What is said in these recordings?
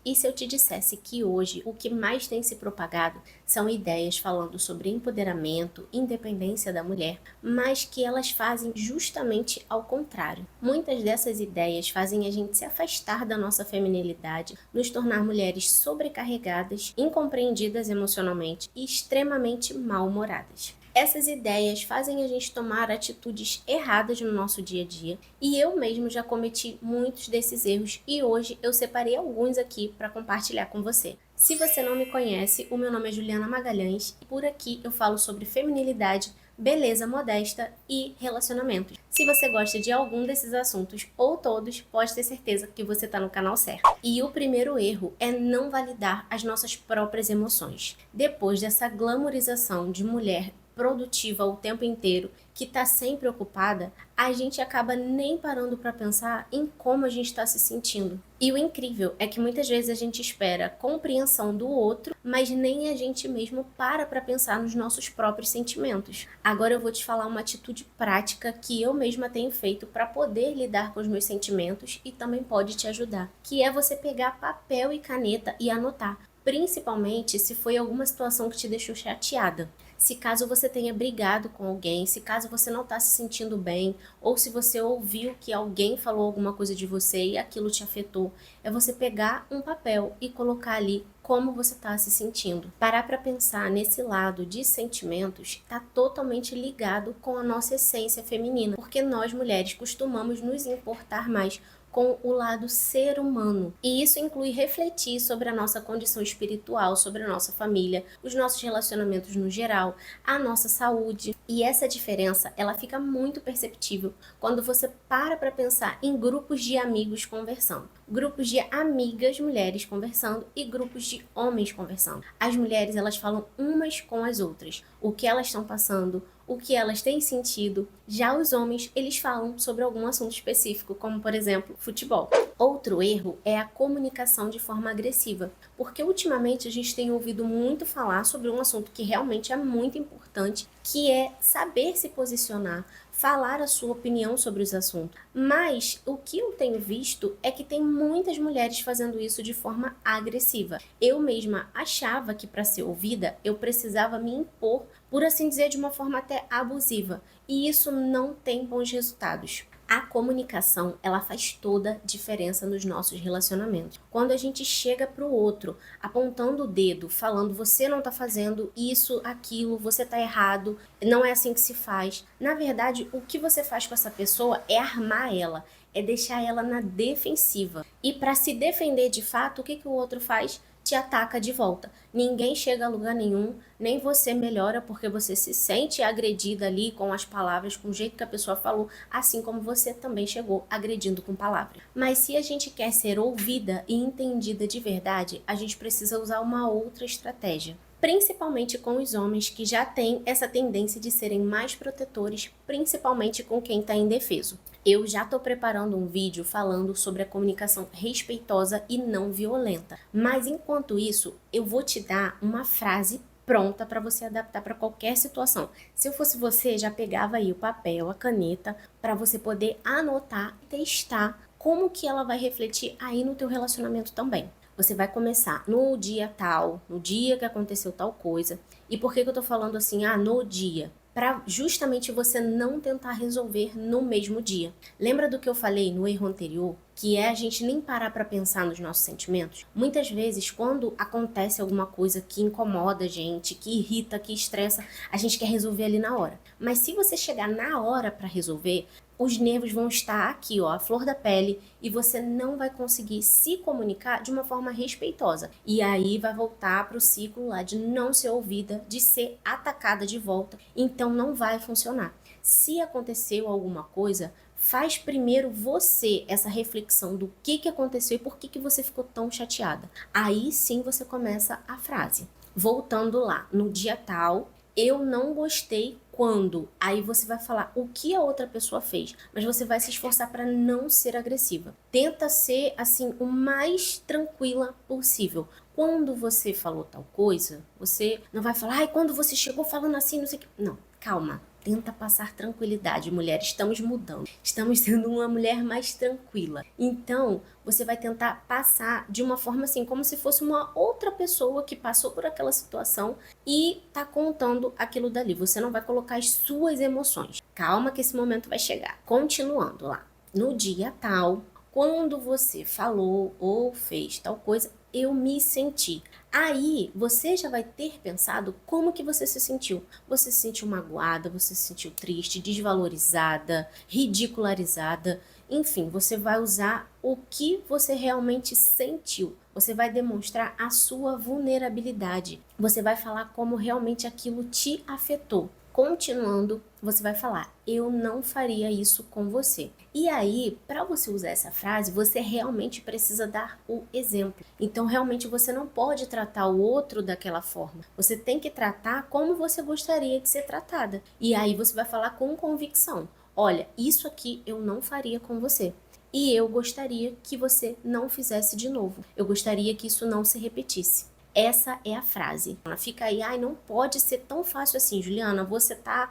E se eu te dissesse que hoje o que mais tem se propagado são ideias falando sobre empoderamento, independência da mulher, mas que elas fazem justamente ao contrário. Muitas dessas ideias fazem a gente se afastar da nossa feminilidade, nos tornar mulheres sobrecarregadas, incompreendidas emocionalmente e extremamente mal-humoradas. Essas ideias fazem a gente tomar atitudes erradas no nosso dia a dia e eu mesmo já cometi muitos desses erros e hoje eu separei alguns aqui para compartilhar com você. Se você não me conhece, o meu nome é Juliana Magalhães e por aqui eu falo sobre feminilidade, beleza modesta e relacionamentos. Se você gosta de algum desses assuntos ou todos, pode ter certeza que você está no canal certo. E o primeiro erro é não validar as nossas próprias emoções. Depois dessa glamorização de mulher produtiva o tempo inteiro, que está sempre ocupada, a gente acaba nem parando para pensar em como a gente está se sentindo. E o incrível é que muitas vezes a gente espera compreensão do outro, mas nem a gente mesmo para pensar nos nossos próprios sentimentos. Agora eu vou te falar uma atitude prática que eu mesma tenho feito para poder lidar com os meus sentimentos e também pode te ajudar, que é você pegar papel e caneta e anotar, principalmente se foi alguma situação que te deixou chateada. Se caso você tenha brigado com alguém, se caso você não está se sentindo bem, ou se você ouviu que alguém falou alguma coisa de você e aquilo te afetou, é você pegar um papel e colocar ali como você está se sentindo. Parar para pensar nesse lado de sentimentos está totalmente ligado com a nossa essência feminina, porque nós mulheres costumamos nos importar mais com o lado ser humano. E isso inclui refletir sobre a nossa condição espiritual, sobre a nossa família, os nossos relacionamentos no geral, a nossa saúde. E essa diferença, ela fica muito perceptível quando você para pensar em grupos de amigos conversando. Grupos de amigas mulheres conversando e grupos de homens conversando. As mulheres, elas falam umas com as outras, o que elas estão passando, o que elas têm sentido. Já os homens, eles falam sobre algum assunto específico, como por exemplo, futebol. Outro erro é a comunicação de forma agressiva, porque ultimamente a gente tem ouvido muito falar sobre um assunto que realmente é muito importante, que é saber se posicionar, falar a sua opinião sobre os assuntos. Mas o que eu tenho visto é que tem muitas mulheres fazendo isso de forma agressiva. Eu mesma achava que para ser ouvida eu precisava me impor, por assim dizer, de uma forma até abusiva, e isso não tem bons resultados. A comunicação, ela faz toda a diferença nos nossos relacionamentos. Quando a gente chega para o outro, apontando o dedo, falando você não está fazendo isso, aquilo, você está errado, não é assim que se faz. Na verdade, o que você faz com essa pessoa é armar ela, é deixar ela na defensiva. E para se defender de fato, o que o outro faz? Te ataca de volta. Ninguém chega a lugar nenhum, nem você melhora porque você se sente agredida ali com as palavras, com o jeito que a pessoa falou, assim como você também chegou agredindo com palavras. Mas se a gente quer ser ouvida e entendida de verdade, a gente precisa usar uma outra estratégia. Principalmente com os homens que já têm essa tendência de serem mais protetores, principalmente com quem está indefeso. Eu já estou preparando um vídeo falando sobre a comunicação respeitosa e não violenta. Mas enquanto isso, eu vou te dar uma frase pronta para você adaptar para qualquer situação. Se eu fosse você, já pegava aí o papel, a caneta, para você poder anotar e testar como que ela vai refletir aí no teu relacionamento também. Você vai começar no dia tal, no dia que aconteceu tal coisa. E por que eu tô falando assim, no dia? Para justamente você não tentar resolver no mesmo dia. Lembra do que eu falei no erro anterior? Que é a gente nem parar para pensar nos nossos sentimentos? Muitas vezes, quando acontece alguma coisa que incomoda a gente, que irrita, que estressa, a gente quer resolver ali na hora. Mas se você chegar na hora para resolver, os nervos vão estar aqui, ó, à flor da pele, e você não vai conseguir se comunicar de uma forma respeitosa. E aí vai voltar para o ciclo lá de não ser ouvida, de ser atacada de volta. Então não vai funcionar. Se aconteceu alguma coisa, faz primeiro você essa reflexão do que aconteceu e por que você ficou tão chateada. Aí sim você começa a frase. Voltando lá, no dia tal, eu não gostei quando. Aí você vai falar o que a outra pessoa fez, mas você vai se esforçar para não ser agressiva. Tenta ser assim o mais tranquila possível. Quando você falou tal coisa, você não vai falar, quando você chegou falando assim, não sei o que. Não. calma. Tenta passar tranquilidade, mulher, estamos mudando. Estamos sendo uma mulher mais tranquila. Então, você vai tentar passar de uma forma assim, como se fosse uma outra pessoa que passou por aquela situação e tá contando aquilo dali. Você não vai colocar as suas emoções. Calma que esse momento vai chegar. Continuando lá. No dia tal, quando você falou ou fez tal coisa, eu me senti. Aí você já vai ter pensado como que você se sentiu. Você se sentiu magoada, você se sentiu triste, desvalorizada, ridicularizada. Enfim, você vai usar o que você realmente sentiu. Você vai demonstrar a sua vulnerabilidade. Você vai falar como realmente aquilo te afetou. Continuando, você vai falar: eu não faria isso com você. E aí, para você usar essa frase, você realmente precisa dar o exemplo. Então, realmente, você não pode tratar o outro daquela forma. Você tem que tratar como você gostaria de ser tratada. E aí, você vai falar com convicção: olha, isso aqui eu não faria com você. E eu gostaria que você não fizesse de novo. Eu gostaria que isso não se repetisse. Essa é a frase. Ela fica aí, ai, não pode ser tão fácil assim, Juliana, você tá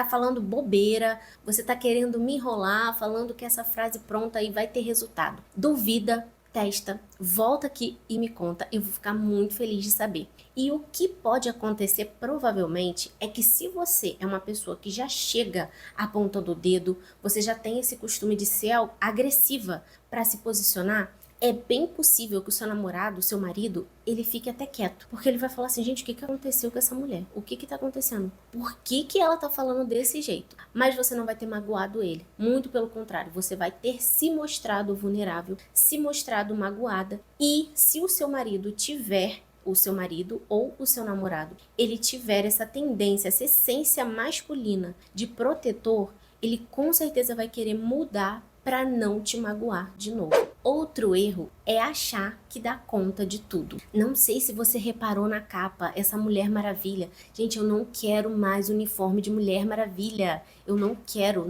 falando bobeira, você tá querendo me enrolar, falando que essa frase pronta aí vai ter resultado. Duvida, testa, volta aqui e me conta, eu vou ficar muito feliz de saber. E o que pode acontecer provavelmente é que se você é uma pessoa que já chega apontando o dedo, você já tem esse costume de ser agressiva para se posicionar, é bem possível que o seu namorado, o seu marido, ele fique até quieto. Porque ele vai falar assim, gente, o que aconteceu com essa mulher? O que tá acontecendo? Por que ela tá falando desse jeito? Mas você não vai ter magoado ele. Muito pelo contrário, você vai ter se mostrado vulnerável, se mostrado magoada. E se o seu marido tiver, o seu marido ou o seu namorado, ele tiver essa tendência, essa essência masculina de protetor, ele com certeza vai querer mudar para não te magoar de novo. Outro erro é achar que dá conta de tudo. Não sei se você reparou na capa, essa Mulher Maravilha. Gente, eu não quero mais uniforme de Mulher Maravilha. Eu não quero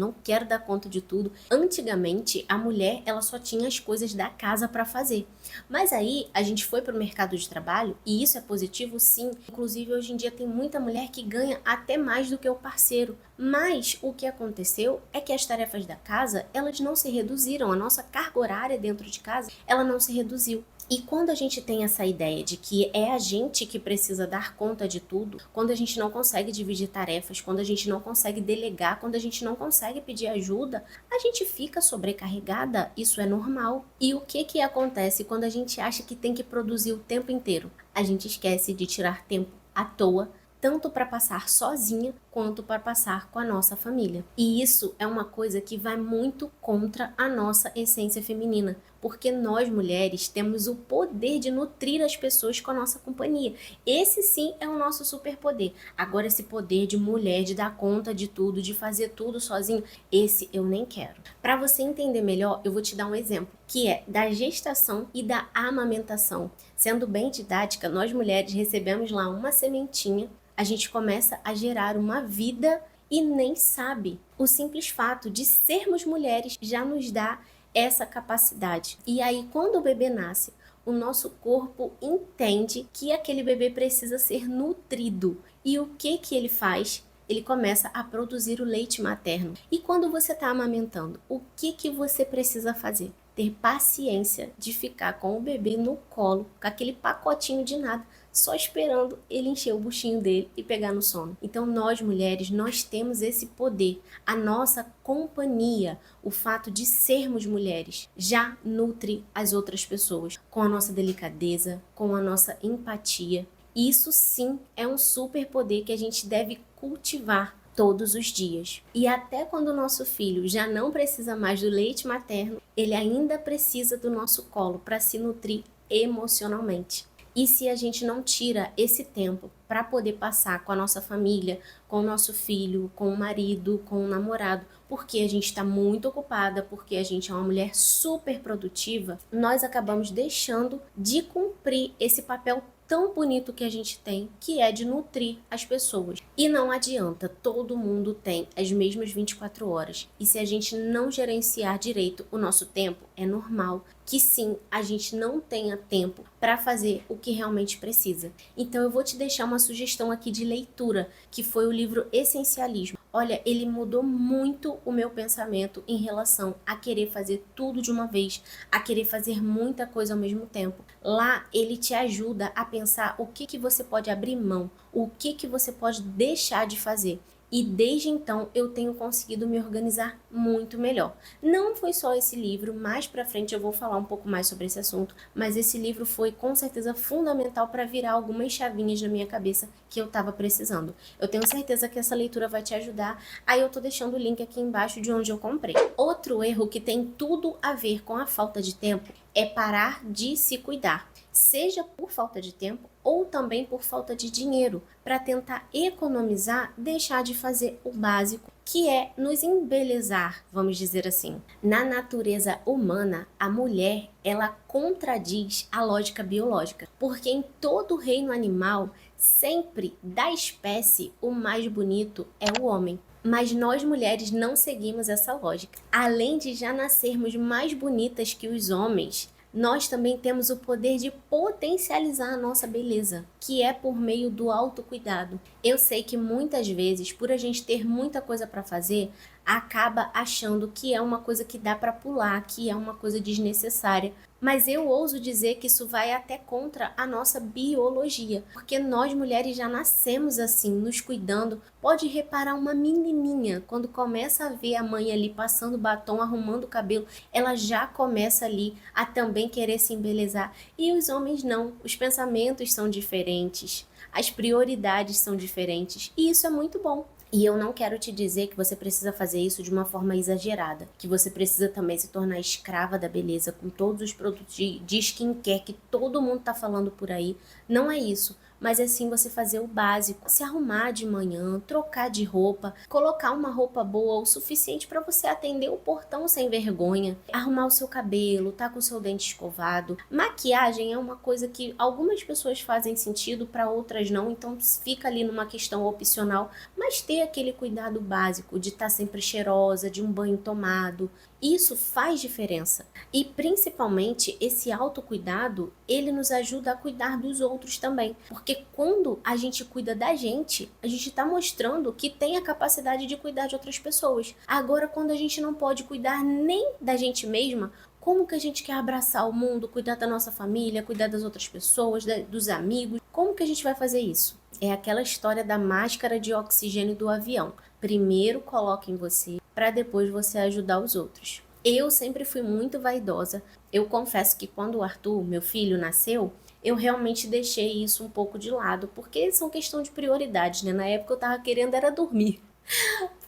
dar conta de tudo. Antigamente, a mulher, ela só tinha as coisas da casa para fazer. Mas aí, a gente foi para o mercado de trabalho, e isso é positivo sim. Inclusive, hoje em dia tem muita mulher que ganha até mais do que o parceiro. Mas o que aconteceu é que as tarefas da casa, elas não se reduziram. A nossa carga horária dentro de casa, ela não se reduziu. E quando a gente tem essa ideia de que é a gente que precisa dar conta de tudo, quando a gente não consegue dividir tarefas, quando a gente não consegue delegar, quando a gente não consegue pedir ajuda, a gente fica sobrecarregada, isso é normal. E o que acontece quando a gente acha que tem que produzir o tempo inteiro? A gente esquece de tirar tempo à toa, tanto para passar sozinha, quanto para passar com a nossa família. E isso é uma coisa que vai muito contra a nossa essência feminina, porque nós mulheres temos o poder de nutrir as pessoas com a nossa companhia. Esse sim é o nosso superpoder. Agora esse poder de mulher, de dar conta de tudo, de fazer tudo sozinho, esse eu nem quero. Para você entender melhor, eu vou te dar um exemplo, que é da gestação e da amamentação. Sendo bem didática, nós mulheres recebemos lá uma sementinha, a gente começa a gerar uma vida e nem sabe. O simples fato de sermos mulheres já nos dá essa capacidade. E aí, quando o bebê nasce, o nosso corpo entende que aquele bebê precisa ser nutrido. E o que ele faz? Ele começa a produzir o leite materno. E quando você está amamentando, o que você precisa fazer? Ter paciência de ficar com o bebê no colo, com aquele pacotinho de nada, só esperando ele encher o buchinho dele e pegar no sono. Então nós mulheres, nós temos esse poder. A nossa companhia, o fato de sermos mulheres, já nutre as outras pessoas com a nossa delicadeza, com a nossa empatia. Isso sim é um superpoder que a gente deve cultivar todos os dias. E até quando o nosso filho já não precisa mais do leite materno, ele ainda precisa do nosso colo para se nutrir emocionalmente. E se a gente não tira esse tempo para poder passar com a nossa família, com o nosso filho, com o marido, com o namorado, porque a gente está muito ocupada, porque a gente é uma mulher super produtiva, nós acabamos deixando de cumprir esse papel tão bonito que a gente tem, que é de nutrir as pessoas. E não adianta, todo mundo tem as mesmas 24 horas. E se a gente não gerenciar direito o nosso tempo, é normal que sim, a gente não tenha tempo para fazer o que realmente precisa. Então eu vou te deixar uma sugestão aqui de leitura, que foi o livro Essencialismo. Olha, ele mudou muito o meu pensamento em relação a querer fazer tudo de uma vez, a querer fazer muita coisa ao mesmo tempo. Lá ele te ajuda a pensar o que você pode abrir mão, o que você pode deixar de fazer. E desde então eu tenho conseguido me organizar muito melhor. Não foi só esse livro, mais pra frente eu vou falar um pouco mais sobre esse assunto, mas esse livro foi com certeza fundamental para virar algumas chavinhas na minha cabeça que eu estava precisando. Eu tenho certeza que essa leitura vai te ajudar, aí eu tô deixando o link aqui embaixo de onde eu comprei. Outro erro que tem tudo a ver com a falta de tempo é parar de se cuidar, seja por falta de tempo ou também por falta de dinheiro, para tentar economizar, deixar de fazer o básico, que é nos embelezar, vamos dizer assim. Na natureza humana, a mulher, ela contradiz a lógica biológica, porque em todo o reino animal, sempre da espécie, o mais bonito é o homem. Mas nós mulheres não seguimos essa lógica. Além de já nascermos mais bonitas que os homens, nós também temos o poder de potencializar a nossa beleza, que é por meio do autocuidado. Eu sei que muitas vezes, por a gente ter muita coisa para fazer, acaba achando que é uma coisa que dá para pular, que é uma coisa desnecessária. Mas eu ouso dizer que isso vai até contra a nossa biologia, porque nós mulheres já nascemos assim, nos cuidando. Pode reparar uma menininha, quando começa a ver a mãe ali passando batom, arrumando o cabelo, ela já começa ali a também querer se embelezar. E os homens não, os pensamentos são diferentes, as prioridades são diferentes, e isso é muito bom. E eu não quero te dizer que você precisa fazer isso de uma forma exagerada, que você precisa também se tornar escrava da beleza com todos os produtos de skincare que todo mundo tá falando por aí. Não é isso, mas é sim você fazer o básico, se arrumar de manhã, trocar de roupa, colocar uma roupa boa o suficiente para você atender o portão sem vergonha, arrumar o seu cabelo, tá com o seu dente escovado. Maquiagem é uma coisa que algumas pessoas fazem sentido, para outras não, então fica ali numa questão opcional, mas ter aquele cuidado básico de estar sempre cheirosa, de um banho tomado, isso faz diferença. E principalmente esse autocuidado, ele nos ajuda a cuidar dos outros também. Porque quando a gente cuida da gente, a gente está mostrando que tem a capacidade de cuidar de outras pessoas. Agora, quando a gente não pode cuidar nem da gente mesma, como que a gente quer abraçar o mundo, cuidar da nossa família, cuidar das outras pessoas, dos amigos? Como que a gente vai fazer isso? É aquela história da máscara de oxigênio do avião. Primeiro coloca em você, para depois você ajudar os outros. Eu sempre fui muito vaidosa. Eu confesso que quando o Arthur, meu filho, nasceu, eu realmente deixei isso um pouco de lado, porque são questão de prioridades, né? Na época eu tava querendo era dormir,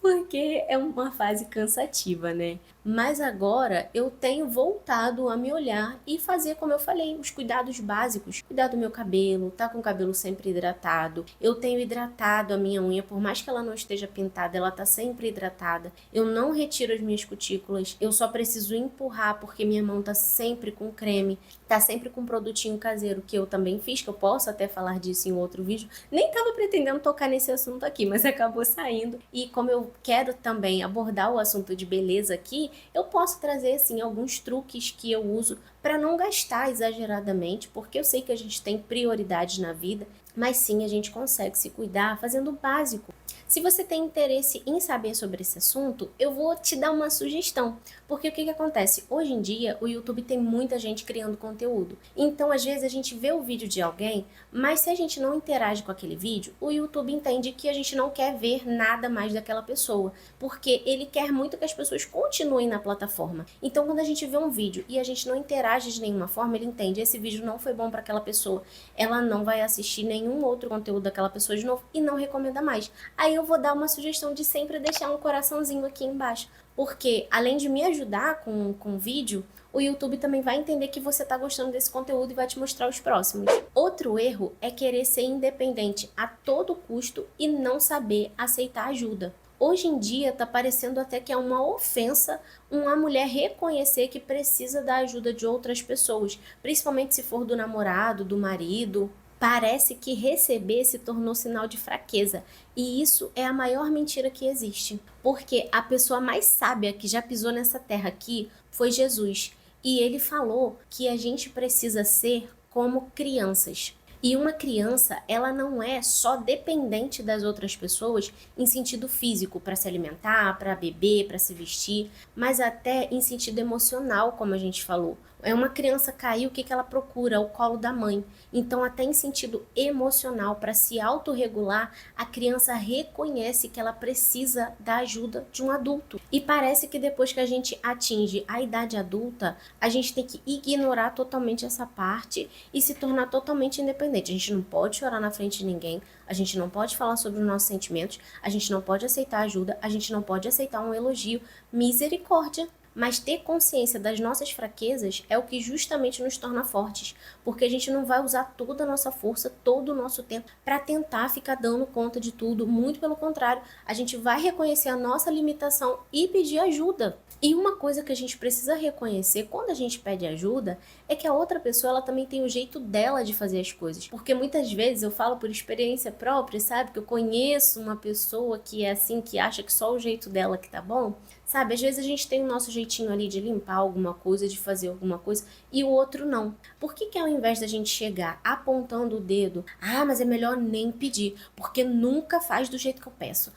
porque é uma fase cansativa, né? Mas agora eu tenho voltado a me olhar e fazer, como eu falei, os cuidados básicos. Cuidar do meu cabelo, tá com o cabelo sempre hidratado. Eu tenho hidratado a minha unha, por mais que ela não esteja pintada, ela tá sempre hidratada. Eu não retiro as minhas cutículas, eu só preciso empurrar porque minha mão tá sempre com creme, tá sempre com um produtinho caseiro que eu também fiz, que eu posso até falar disso em outro vídeo. Nem tava pretendendo tocar nesse assunto aqui, mas acabou saindo. E como eu quero também abordar o assunto de beleza aqui, eu posso trazer assim alguns truques que eu uso para não gastar exageradamente, porque eu sei que a gente tem prioridades na vida, mas sim a gente consegue se cuidar fazendo o básico. Se você tem interesse em saber sobre esse assunto, eu vou te dar uma sugestão, porque o que acontece? Hoje em dia, o YouTube tem muita gente criando conteúdo, então às vezes a gente vê o vídeo de alguém, mas se a gente não interage com aquele vídeo, o YouTube entende que a gente não quer ver nada mais daquela pessoa, porque ele quer muito que as pessoas continuem na plataforma. Então quando a gente vê um vídeo e a gente não interage de nenhuma forma, ele entende, esse vídeo não foi bom para aquela pessoa, ela não vai assistir nenhum outro conteúdo daquela pessoa de novo e não recomenda mais. Aí eu vou dar uma sugestão de sempre deixar um coraçãozinho aqui embaixo, porque além de me ajudar com o vídeo, o YouTube também vai entender que você está gostando desse conteúdo e vai te mostrar os próximos. Outro erro é querer ser independente a todo custo e não saber aceitar ajuda. Hoje em dia tá parecendo até que é uma ofensa uma mulher reconhecer que precisa da ajuda de outras pessoas, principalmente se for do namorado, do marido. Parece que receber se tornou sinal de fraqueza, e isso é a maior mentira que existe, porque a pessoa mais sábia que já pisou nessa terra aqui foi Jesus, e ele falou que a gente precisa ser como crianças. E uma criança, ela não é só dependente das outras pessoas em sentido físico, para se alimentar, para beber, para se vestir, mas até em sentido emocional, como a gente falou. É uma criança cair, o que ela procura? O colo da mãe. Então, até em sentido emocional, para se autorregular, a criança reconhece que ela precisa da ajuda de um adulto. E parece que depois que a gente atinge a idade adulta, a gente tem que ignorar totalmente essa parte e se tornar totalmente independente. A gente não pode chorar na frente de ninguém, a gente não pode falar sobre os nossos sentimentos, a gente não pode aceitar ajuda, a gente não pode aceitar um elogio. Misericórdia! Mas ter consciência das nossas fraquezas é o que justamente nos torna fortes, porque a gente não vai usar toda a nossa força, todo o nosso tempo para tentar ficar dando conta de tudo. Muito pelo contrário, a gente vai reconhecer a nossa limitação e pedir ajuda. E uma coisa que a gente precisa reconhecer quando a gente pede ajuda é que a outra pessoa ela também tem o jeito dela de fazer as coisas. Porque muitas vezes eu falo por experiência própria, sabe? Que eu conheço uma pessoa que é assim, que acha que só o jeito dela que tá bom. Sabe, às vezes a gente tem o nosso jeitinho ali de limpar alguma coisa, de fazer alguma coisa, e o outro não. Por que ao invés da gente chegar apontando o dedo, mas é melhor nem pedir, porque nunca faz do jeito que eu peço.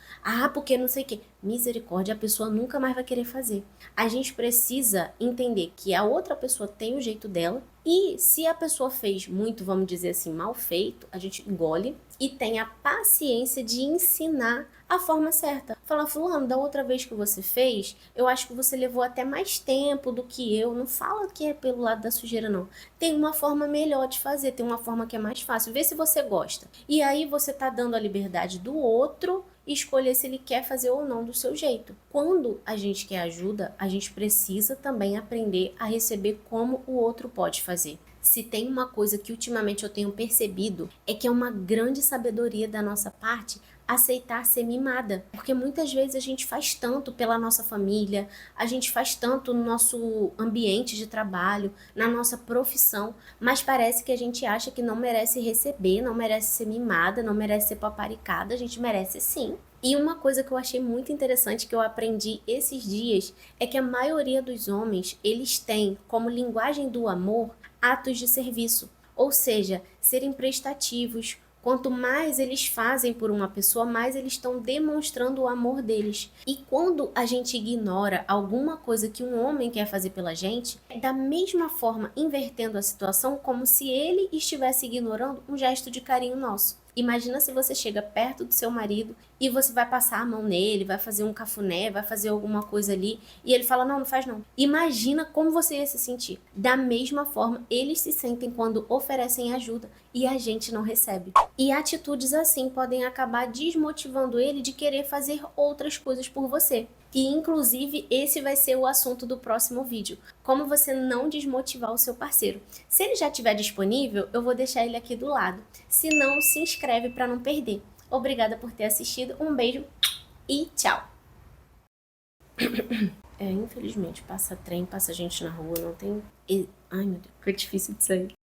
Porque não sei o quê. Misericórdia, a pessoa nunca mais vai querer fazer. A gente precisa entender que a outra pessoa tem o jeito dela, e se a pessoa fez muito, vamos dizer assim, mal feito, a gente engole e tem a paciência de ensinar a forma certa. Falar, fulano, da outra vez que você fez, eu acho que você levou até mais tempo do que eu. Não fala que é pelo lado da sujeira, não. Tem uma forma melhor de fazer, tem uma forma que é mais fácil. Vê se você gosta. E aí você tá dando a liberdade do outro e escolher se ele quer fazer ou não do seu jeito. Quando a gente quer ajuda, a gente precisa também aprender a receber como o outro pode fazer. Se tem uma coisa que ultimamente eu tenho percebido, é que é uma grande sabedoria da nossa parte aceitar ser mimada, porque muitas vezes a gente faz tanto pela nossa família, a gente faz tanto no nosso ambiente de trabalho, na nossa profissão, mas parece que a gente acha que não merece receber, não merece ser mimada, não merece ser paparicada, a gente merece sim. E uma coisa que eu achei muito interessante que eu aprendi esses dias é que a maioria dos homens, eles têm como linguagem do amor atos de serviço, ou seja, serem prestativos. Quanto mais eles fazem por uma pessoa, mais eles estão demonstrando o amor deles. E quando a gente ignora alguma coisa que um homem quer fazer pela gente, é da mesma forma invertendo a situação como se ele estivesse ignorando um gesto de carinho nosso. Imagina se você chega perto do seu marido e você vai passar a mão nele, vai fazer um cafuné, vai fazer alguma coisa ali e ele fala, não, não faz não. Imagina como você ia se sentir. Da mesma forma, eles se sentem quando oferecem ajuda e a gente não recebe. E atitudes assim podem acabar desmotivando ele de querer fazer outras coisas por você. E inclusive esse vai ser o assunto do próximo vídeo, como você não desmotivar o seu parceiro. Se ele já estiver disponível, eu vou deixar ele aqui do lado. Se não, se inscreve para não perder. Obrigada por ter assistido, um beijo e tchau! Infelizmente, passa trem, passa gente na rua, não tem... Ai meu Deus, foi difícil de sair.